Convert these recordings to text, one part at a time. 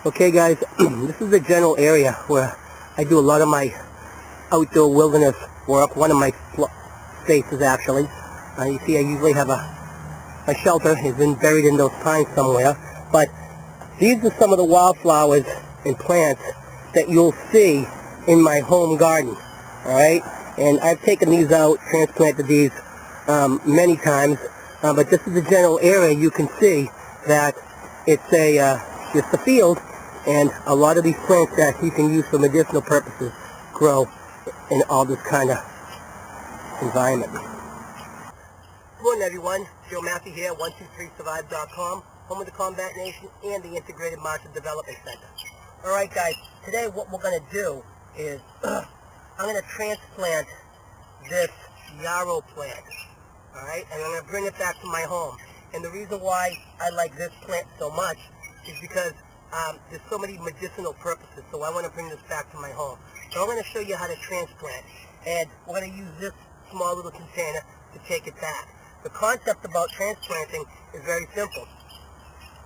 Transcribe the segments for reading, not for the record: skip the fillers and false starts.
Okay guys, this is the general area where I do a lot of my outdoor wilderness work, one of my spaces actually. You see I usually have my shelter has been buried in those pines somewhere, but these are some of the wildflowers and plants that you'll see in my home garden, alright? And I've taken these out, transplanted these many times, but this is the general area. You can see that it's just a field, and a lot of these plants that you can use for medicinal purposes grow in all this kind of environment. Good morning everyone, Joe Massey here, 123survive.com, home of the Combat Nation and the Integrated Market Development Center. Alright guys, today what we're going to do is, I'm going to transplant this yarrow plant, alright, and I'm going to bring it back to my home. And the reason why I like this plant so much is because there's so many medicinal purposes, so I want to bring this back to my home. So I'm going to show you how to transplant, and we're going to use this small little container to take it back. The concept about transplanting is very simple.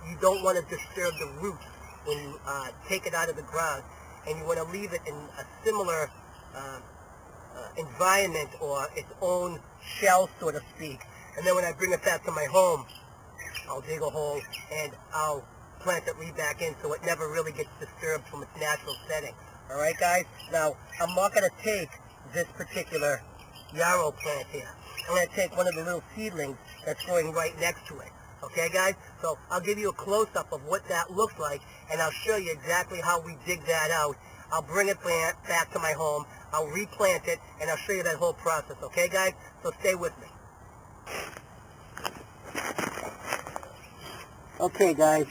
You don't want to disturb the roots when you take it out of the ground, and you want to leave it in a similar environment or its own shell, so to speak. And then when I bring it back to my home, I'll dig a hole and I'll plant it right back in so it never really gets disturbed from its natural setting. Alright guys? Now, I'm not going to take this particular yarrow plant here. I'm going to take one of the little seedlings that's growing right next to it. Okay guys? So I'll give you a close-up of what that looks like, and I'll show you exactly how we dig that out. I'll bring it back to my home, I'll replant it, and I'll show you that whole process. Okay guys? So stay with me. Okay guys,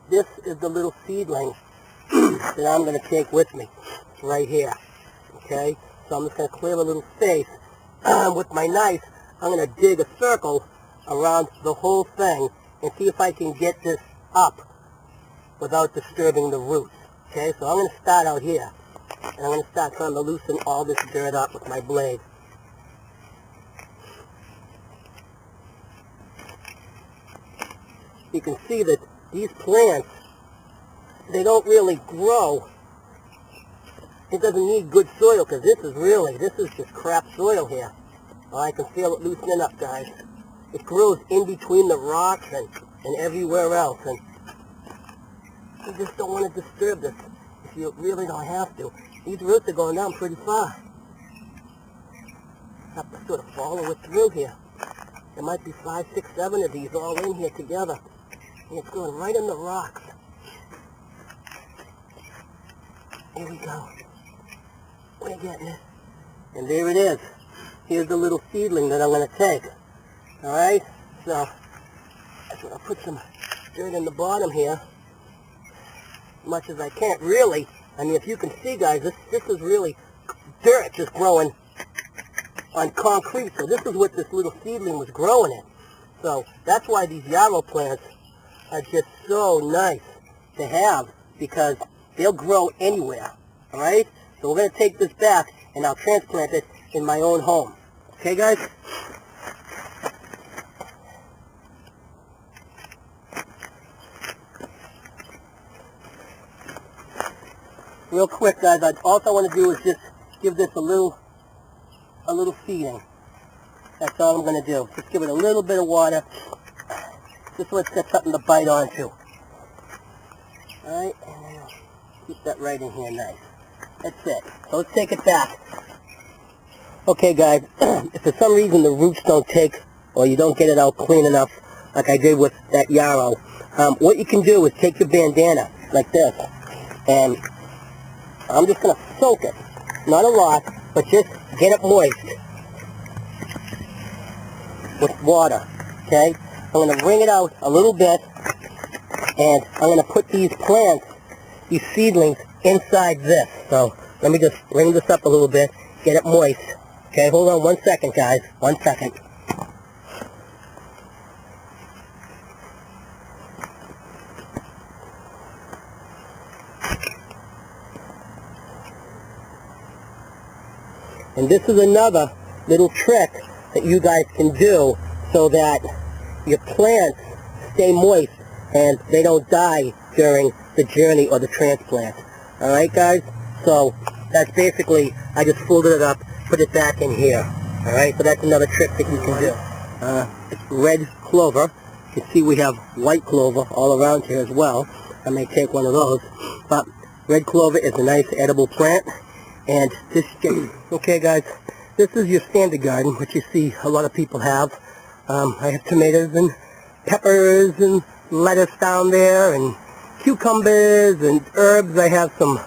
this is the little seedling that I'm going to take with me, right here, okay? So I'm just going to clear a little space. With my knife, I'm going to dig a circle around the whole thing and see if I can get this up without disturbing the roots, okay? So I'm going to start out here, and I'm going to start trying to loosen all this dirt up with my blade. You can see that these plants, they don't really grow. It doesn't need good soil, because this is just crap soil here. Oh, I can feel it loosening up, guys. It grows in between the rocks and everywhere else, and you just don't want to disturb this if you really don't have to. These roots are going down pretty far. Have to sort of follow it through here. There might be 5, 6, 7 of these all in here together. And it's going right in the rocks. Here we go. We're getting it. And there it is. Here's the little seedling that I'm going to take. Alright? So, I'll put some dirt in the bottom here. As much as I can. Really, I mean, if you can see, guys, this is really dirt just growing on concrete. So this is what this little seedling was growing in. So, that's why these yarrow plants are just so nice to have, because they'll grow anywhere. Alright? So we're going to take this back and I'll transplant it in my own home. Okay guys? Real quick guys, all I want to do is just give this a little feeding. That's all I'm going to do. Just give it a little bit of water. Just so it's got something to bite onto. Alright, and then I'll keep that right in here nice. That's it. So let's take it back. Okay guys, if for some reason the roots don't take, or you don't get it out clean enough, like I did with that yarrow, what you can do is take your bandana, like this, and I'm just going to soak it. Not a lot, but just get it moist with water, okay? I'm going to wring it out a little bit, and I'm going to put these plants, these seedlings, inside this. So let me just wring this up a little bit, get it moist. Okay, hold on 1 second, guys. 1 second. And this is another little trick that you guys can do so that your plants stay moist and they don't die during the journey or the transplant. Alright guys? So that's basically, I just folded it up, put it back in here. Alright, so that's another trick that you can do. It's red clover. You can see we have white clover all around here as well. I may take one of those. But red clover is a nice edible plant. And this, okay guys, this is your standard garden, which you see a lot of people have. I have tomatoes and peppers and lettuce down there and cucumbers and herbs. I have some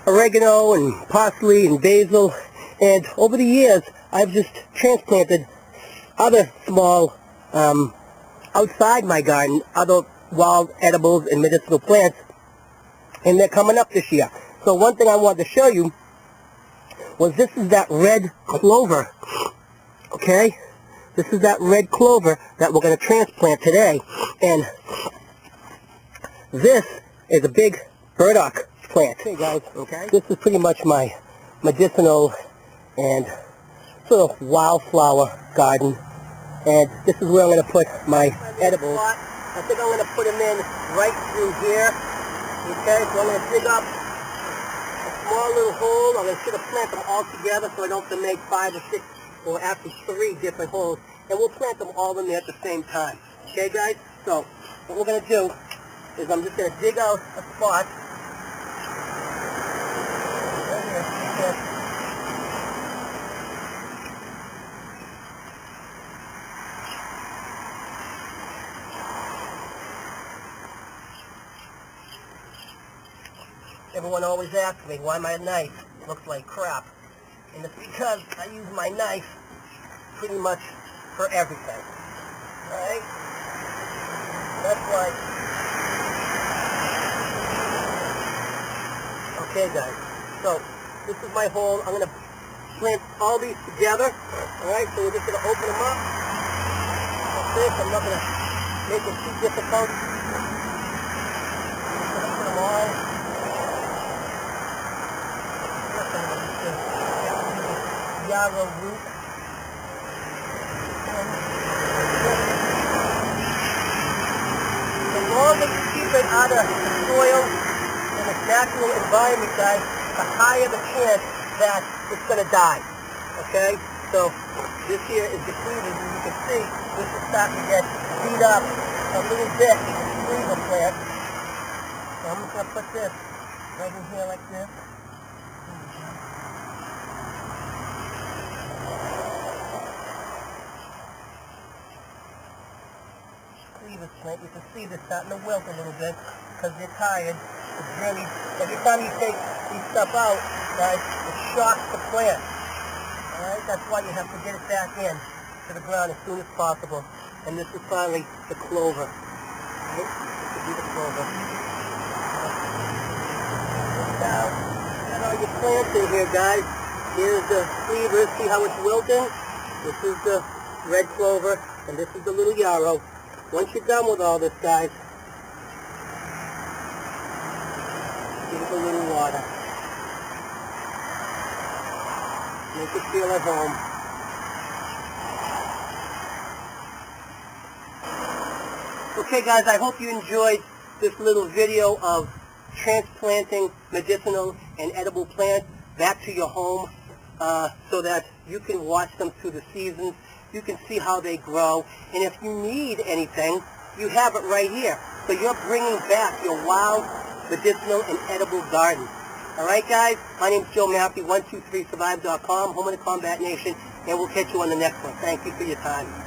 oregano and parsley and basil. And over the years, I've just transplanted other small, outside my garden, other wild edibles and medicinal plants. And they're coming up this year. So one thing I wanted to show you was this is that red clover. Okay? This is that red clover that we're going to transplant today. And this is a big burdock plant. Hey guys, okay? This is pretty much my medicinal and sort of wildflower garden. And this is where I'm going to put my edibles. I think I'm going to put them in right through here. Okay, so I'm going to dig up a small little hole. I'm going to sort of plant them all together so I don't have to make 5 or 6 or actually 3 different holes. And we'll plant them all in there at the same time. Okay guys? So what we're going to do is I'm just going to dig out a spot. Everyone always asks me why my knife looks like crap. And it's because I use my knife pretty much for everything. Alright? That's why. Okay guys, so this is my hole. I'm going to plant all these together. Alright, so we're just going to open them up. Like this. I'm not going to make it too difficult. I'm just going to put them all. Yarrow root. The longer you keep it out of the soil in its natural environment, guys, the higher the chance that it's going to die. Okay? So this here is depleted, and you can see this is starting to get beat up a little bit. Leave the plant. So I'm just going to put this right in here like this. Plant. You can see they're starting to wilt a little bit because they're tired. The journey, every time you take these stuff out, guys, it shocks the plant. Alright, that's why you have to get it back in to the ground as soon as possible. And this is finally the clover. Right? This will be the clover. Now, got all your plants in here, guys. Here's the cleaver. See how it's wilting? This is the red clover, and this is the little yarrow. Once you're done with all this, guys, give it a little water. Make it feel at home. Okay, guys, I hope you enjoyed this little video of transplanting medicinal and edible plants back to your home so that you can watch them through the seasons. You can see how they grow, and if you need anything, you have it right here. So you're bringing back your wild, medicinal, and edible garden. All right, guys? My name's Joe Mappy, 123survive.com, home of the Combat Nation, and we'll catch you on the next one. Thank you for your time.